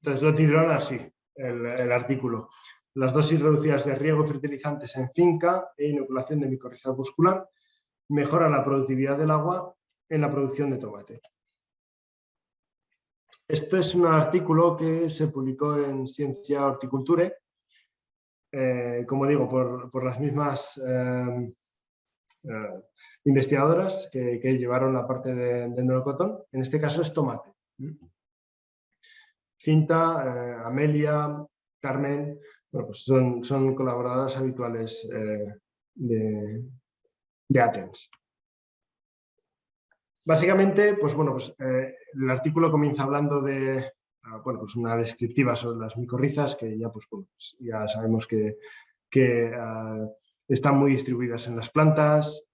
Entonces lo titularon así, el artículo. Las dosis reducidas de riego y fertilizantes en finca e inoculación de micorriza muscular mejoran la productividad del agua en la producción de tomate. Este es un artículo que se publicó en Scientia Horticulture, como digo, por las mismas investigadoras que llevaron la parte del melocotón. En este caso es tomate. Cinta, Amelia, Carmen, bueno, pues son colaboradoras habituales de Athens. Básicamente, pues bueno, pues el artículo comienza hablando de bueno, pues una descriptiva sobre las micorrizas, que ya, pues, bueno, pues ya sabemos que están muy distribuidas en las plantas,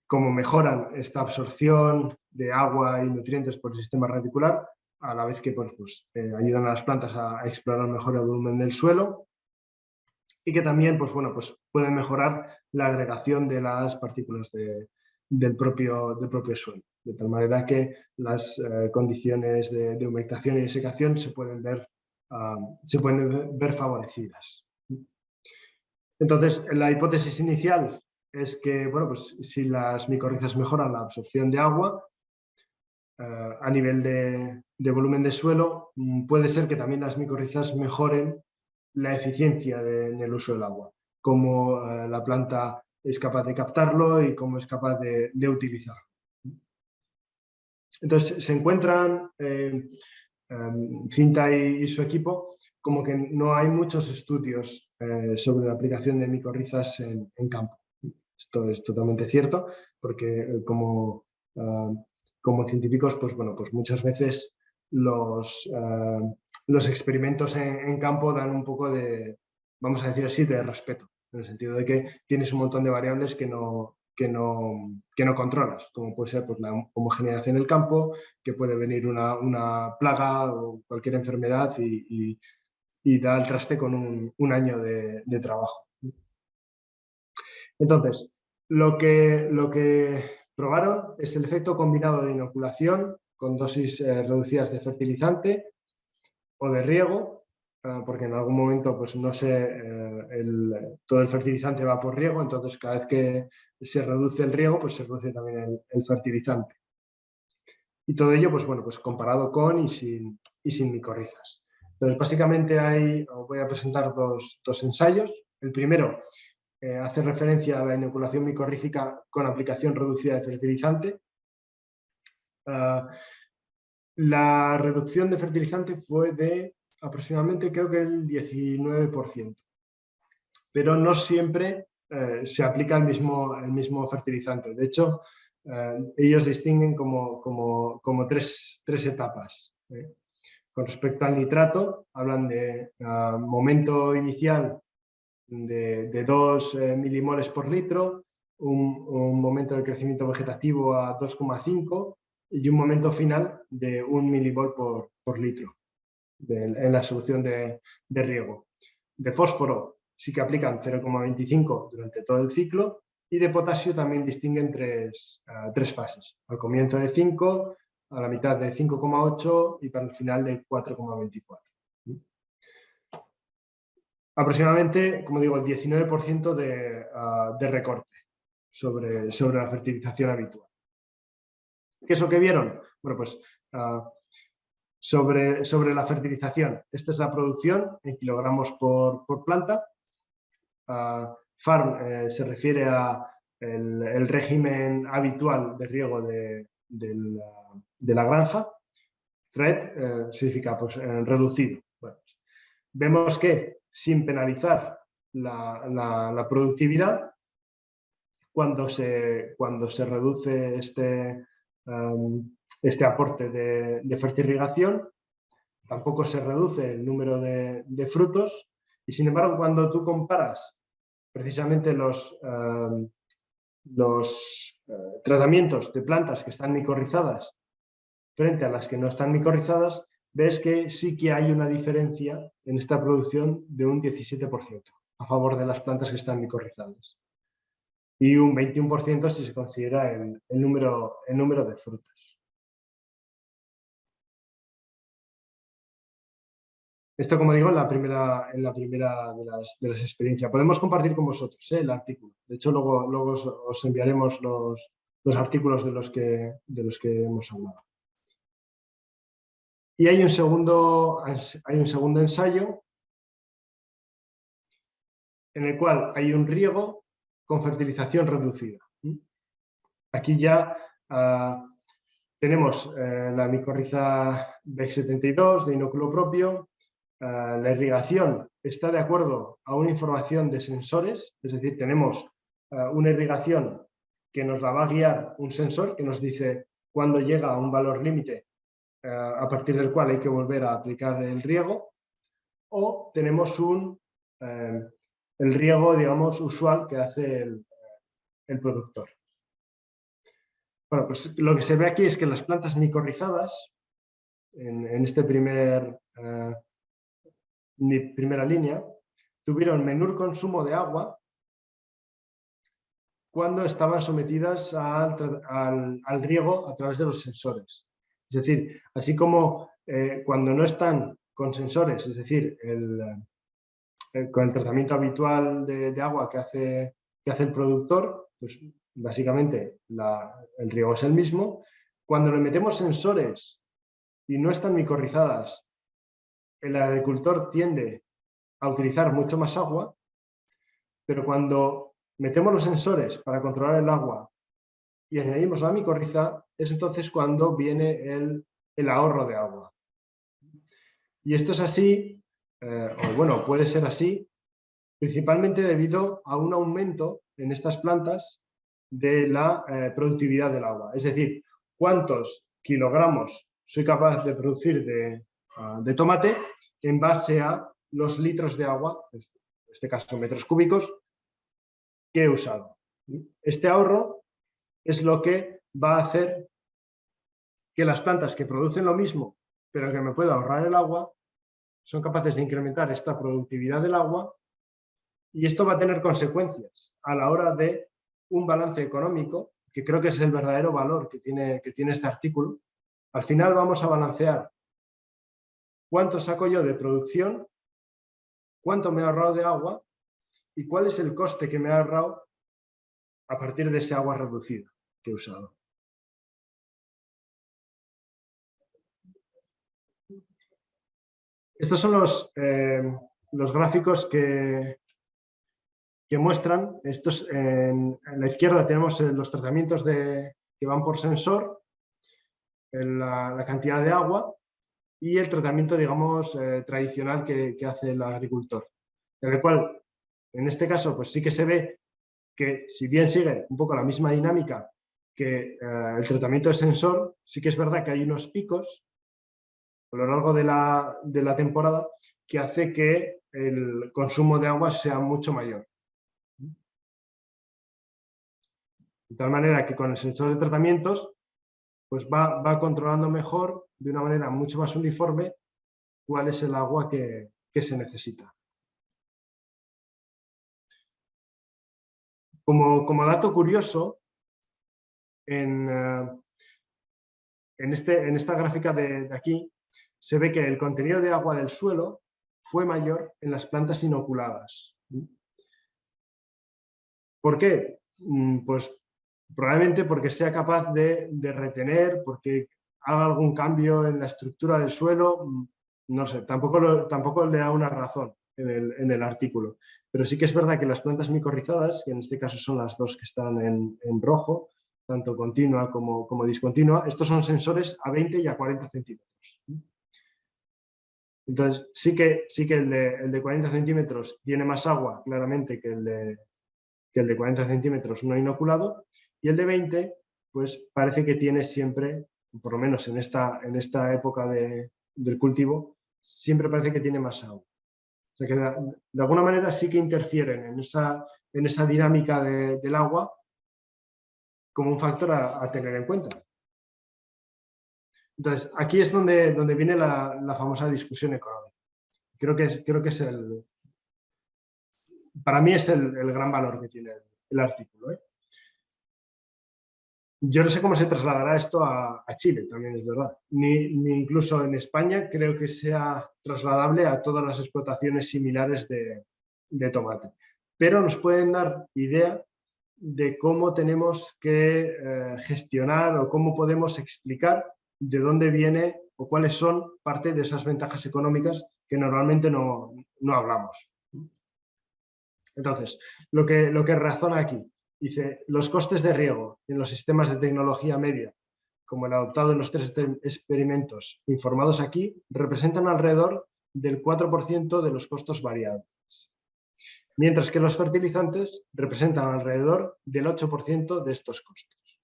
cómo mejoran esta absorción de agua y nutrientes por el sistema radicular, a la vez que pues, ayudan a las plantas a explorar mejor el volumen del suelo, y que también pues, bueno, pues pueden mejorar la agregación de las partículas del propio suelo, de tal manera que las condiciones de humectación y de secación se pueden ver favorecidas. Entonces, la hipótesis inicial es que, bueno, pues si las micorrizas mejoran la absorción de agua a nivel de volumen de suelo, puede ser que también las micorrizas mejoren la eficiencia en el uso del agua, cómo la planta es capaz de captarlo y cómo es capaz de utilizarlo. Entonces, se encuentran Cinta y su equipo como que no hay muchos estudios sobre la aplicación de micorrizas en campo. Esto es totalmente cierto, porque como científicos, pues bueno, pues muchas veces los experimentos en campo dan un poco de, vamos a decir así, de respeto, en el sentido de que tienes un montón de variables que no controlas, como puede ser pues, la homogeneidad en el campo, que puede venir una plaga o cualquier enfermedad y da el traste con un año de trabajo. Entonces, lo que probaron es el efecto combinado de inoculación con dosis reducidas de fertilizante o de riego, porque en algún momento, pues no sé, todo el fertilizante va por riego, entonces cada vez que se reduce el riego, pues se reduce también el fertilizante. Y todo ello, pues bueno, pues comparado con y sin micorrizas. Entonces, básicamente os voy a presentar dos ensayos. El primero hace referencia a la inoculación micorrícica con aplicación reducida de fertilizante. La reducción de fertilizante fue de aproximadamente, creo que el 19%. Pero no siempre se aplica el mismo fertilizante. De hecho, ellos distinguen como tres etapas. Con respecto al nitrato, hablan de momento inicial de 2 milimoles por litro, un momento de crecimiento vegetativo a 2,5 y un momento final de 1 milimol por litro en la solución de riego. De fósforo sí que aplican 0,25 durante todo el ciclo, y de potasio también distinguen tres fases. Al comienzo de 5, a la mitad de 5,8 y para el final de 4,24. Aproximadamente, como digo, el 19% de recorte sobre la fertilización habitual. ¿Qué es lo que vieron? Bueno, pues sobre la fertilización. Esta es la producción en kilogramos por planta. FARM se refiere a el régimen habitual de riego de la granja. RED significa pues, reducido. Bueno, vemos que sin penalizar la productividad, cuando se reduce este aporte de fertirrigación, tampoco se reduce el número de frutos, y sin embargo cuando tú comparas precisamente los tratamientos de plantas que están micorrizadas frente a las que no están micorrizadas, ves que sí que hay una diferencia en esta producción de un 17% a favor de las plantas que están micorrizadas. Y un 21% si se considera el número de frutas. Esto, como digo, en la primera de las experiencias. Podemos compartir con vosotros el artículo. De hecho, luego os enviaremos los artículos de los que hemos hablado. Y hay un segundo ensayo en el cual hay un riego con fertilización reducida. Aquí ya tenemos la micorriza BEC72 de inóculo propio. La irrigación está de acuerdo a una información de sensores, es decir, tenemos una irrigación que nos la va a guiar un sensor que nos dice cuándo llega a un valor límite a partir del cual hay que volver a aplicar el riego, o tenemos el riego, digamos, usual que hace el productor. Bueno, pues lo que se ve aquí es que las plantas micorrizadas, en este primera línea, tuvieron menor consumo de agua cuando estaban sometidas al riego a través de los sensores. Es decir, así como cuando no están con sensores, es decir, con el tratamiento habitual de agua que hace el productor, pues básicamente el riego es el mismo. Cuando le metemos sensores y no están micorrizadas, el agricultor tiende a utilizar mucho más agua, pero cuando metemos los sensores para controlar el agua y añadimos la micorriza, es entonces cuando viene el ahorro de agua. Y esto es así, o bueno, puede ser así, principalmente debido a un aumento en estas plantas de la productividad del agua. Es decir, cuántos kilogramos soy capaz de producir de tomate en base a los litros de agua, en este caso metros cúbicos, que he usado. Este ahorro es lo que va a hacer que las plantas que producen lo mismo, pero que me puedo ahorrar el agua, son capaces de incrementar esta productividad del agua, y esto va a tener consecuencias a la hora de un balance económico, que creo que es el verdadero valor que tiene este artículo. Al final vamos a balancear cuánto saco yo de producción, cuánto me he ahorrado de agua y cuál es el coste que me he ahorrado a partir de ese agua reducida que he usado. Estos son los gráficos que muestran. En la izquierda tenemos los tratamientos que van por sensor, la cantidad de agua y el tratamiento, digamos, tradicional que hace el agricultor. En el cual, en este caso, pues sí que se ve que, si bien sigue un poco la misma dinámica que el tratamiento de sensor, sí que es verdad que hay unos picos a lo largo de la temporada que hace que el consumo de agua sea mucho mayor. De tal manera que con el sensor de tratamientos pues va controlando mejor, de una manera mucho más uniforme, cuál es el agua que se necesita. Como dato curioso, en esta gráfica de aquí, se ve que el contenido de agua del suelo fue mayor en las plantas inoculadas. ¿Por qué? Pues probablemente porque sea capaz de retener, porque haga algún cambio en la estructura del suelo, no sé, tampoco le da una razón en el artículo. Pero sí que es verdad que las plantas micorrizadas, que en este caso son las dos que están en rojo, tanto continua como discontinua, estos son sensores a 20 y a 40 centímetros. Entonces, sí que el de 40 centímetros tiene más agua, claramente, que el de 40 centímetros no inoculado, y el de 20, pues parece que tiene siempre, por lo menos en esta época del cultivo, siempre parece que tiene más agua. O sea que de alguna manera sí que interfieren en esa dinámica del agua como un factor a tener en cuenta. Entonces, aquí es donde viene la famosa discusión económica. Creo que es para mí es el gran valor que tiene el artículo. Yo no sé cómo se trasladará esto a Chile, también es verdad. Ni incluso en España creo que sea trasladable a todas las explotaciones similares de tomate. Pero nos pueden dar idea de cómo tenemos que gestionar o cómo podemos explicar de dónde viene o cuáles son parte de esas ventajas económicas que normalmente no hablamos. Entonces, lo que razona aquí, dice, los costes de riego en los sistemas de tecnología media, como el adoptado en los 3 experimentos informados aquí, representan alrededor del 4% de los costos variables, mientras que los fertilizantes representan alrededor del 8% de estos costos.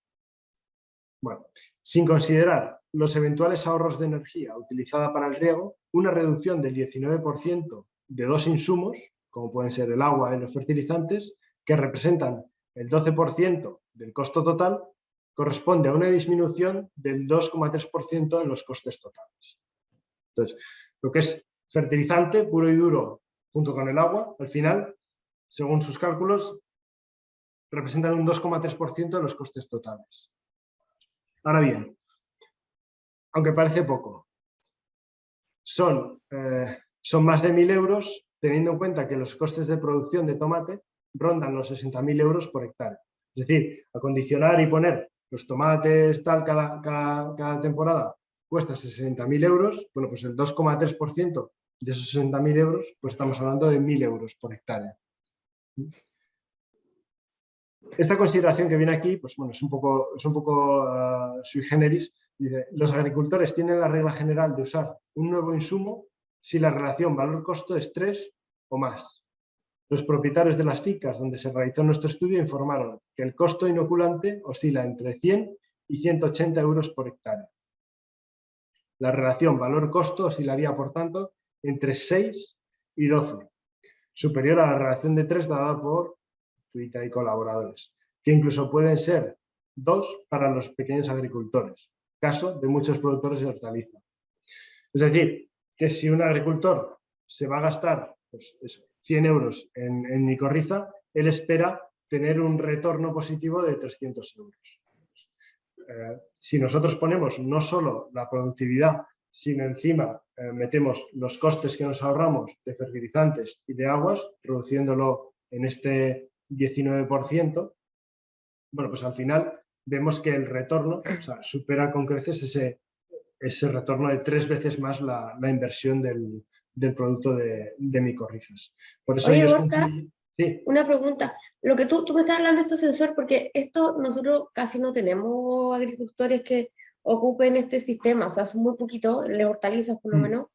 Bueno, sin considerar los eventuales ahorros de energía utilizada para el riego, una reducción del 19% de dos insumos, como pueden ser el agua y los fertilizantes, que representan el 12% del costo total, corresponde a una disminución del 2,3% en los costes totales. Entonces, lo que es fertilizante puro y duro junto con el agua, al final, según sus cálculos, representan un 2,3% de los costes totales. Ahora bien, aunque parece poco, son más de 1.000 euros, teniendo en cuenta que los costes de producción de tomate rondan los 60.000 euros por hectárea. Es decir, acondicionar y poner los tomates tal cada temporada cuesta 60.000 euros, bueno, pues el 2,3% de esos 60.000 euros, pues estamos hablando de 1.000 euros por hectárea. Esta consideración que viene aquí, pues bueno, es un poco sui generis. Dice, los agricultores tienen la regla general de usar un nuevo insumo si la relación valor-costo es 3 o más. Los propietarios de las fincas donde se realizó nuestro estudio informaron que el costo inoculante oscila entre 100 y 180 euros por hectárea. La relación valor-costo oscilaría, por tanto, entre 6 y 12, superior a la relación de 3 dada por Twitter y colaboradores, que incluso pueden ser 2 para los pequeños agricultores, caso de muchos productores de hortalizas. Es decir, que si un agricultor se va a gastar pues eso, 100 euros en micorriza, él espera tener un retorno positivo de 300 euros. Si nosotros ponemos no solo la productividad, sino encima metemos los costes que nos ahorramos de fertilizantes y de aguas, reduciéndolo en este 19%, bueno, pues al final vemos que el retorno, o sea, supera con creces ese retorno de 3 veces más la inversión del producto de micorrizas. Por eso Oye, ellos Gorka, sí. una pregunta. Lo que tú me estás hablando de estos sensores, porque esto nosotros casi no tenemos agricultores que ocupen este sistema, o sea, son muy poquitos, les hortalizas por lo menos,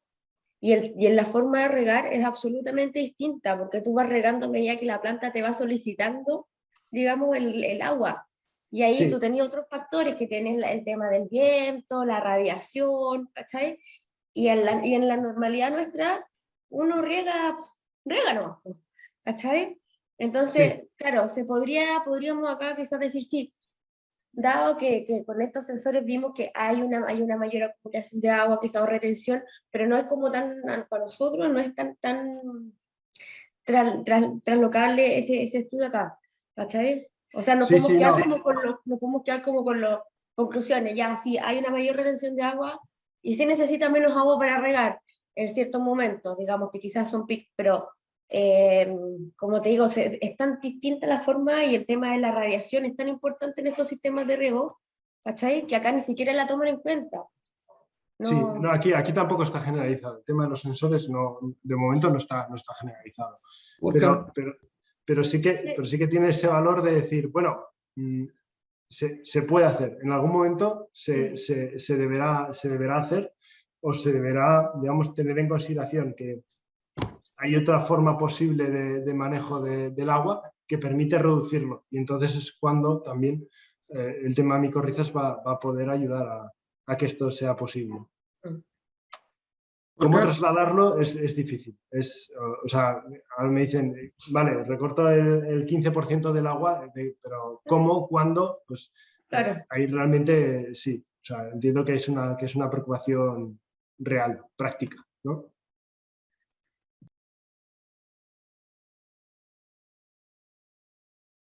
y en la forma de regar es absolutamente distinta, porque tú vas regando a medida que la planta te va solicitando, digamos, el agua. Y ahí tú Sí. tenías otros factores que tienes el tema del viento, la radiación, ¿cachai? Y en la normalidad nuestra, uno riega no, ¿cachai? Entonces, Sí. claro, podríamos acá quizás decir sí, dado que con estos sensores vimos que hay una mayor acumulación de agua, quizás retención, pero no es como para nosotros no es tan traslocable ese estudio acá, ¿cachai? O sea, Sí, sí, no. no podemos quedar como con las conclusiones, ya, sí, hay una mayor retención de agua y sí necesita menos agua para regar en ciertos momentos, digamos que quizás son picos, pero como te digo, es tan distinta la forma y el tema de la radiación es tan importante en estos sistemas de riego, ¿cachai? Que acá ni siquiera la toman en cuenta. Sí, No, no, aquí tampoco está generalizado. El tema de los sensores no, de momento no está generalizado. Gorka, Pero sí que tiene ese valor de decir, bueno, se puede hacer. En algún momento se deberá hacer o se deberá, digamos, tener en consideración que hay otra forma posible de manejo del agua que permite reducirlo. Y entonces es cuando también el tema micorrizas va a poder ayudar a que esto sea posible. ¿Cómo Gorka, trasladarlo? Es difícil. O sea, ahora me dicen, vale, recorto el 15% del agua, pero ¿cómo? ¿Cuándo? Pues claro. ahí realmente sí. O sea, entiendo que es una preocupación real, práctica, ¿no?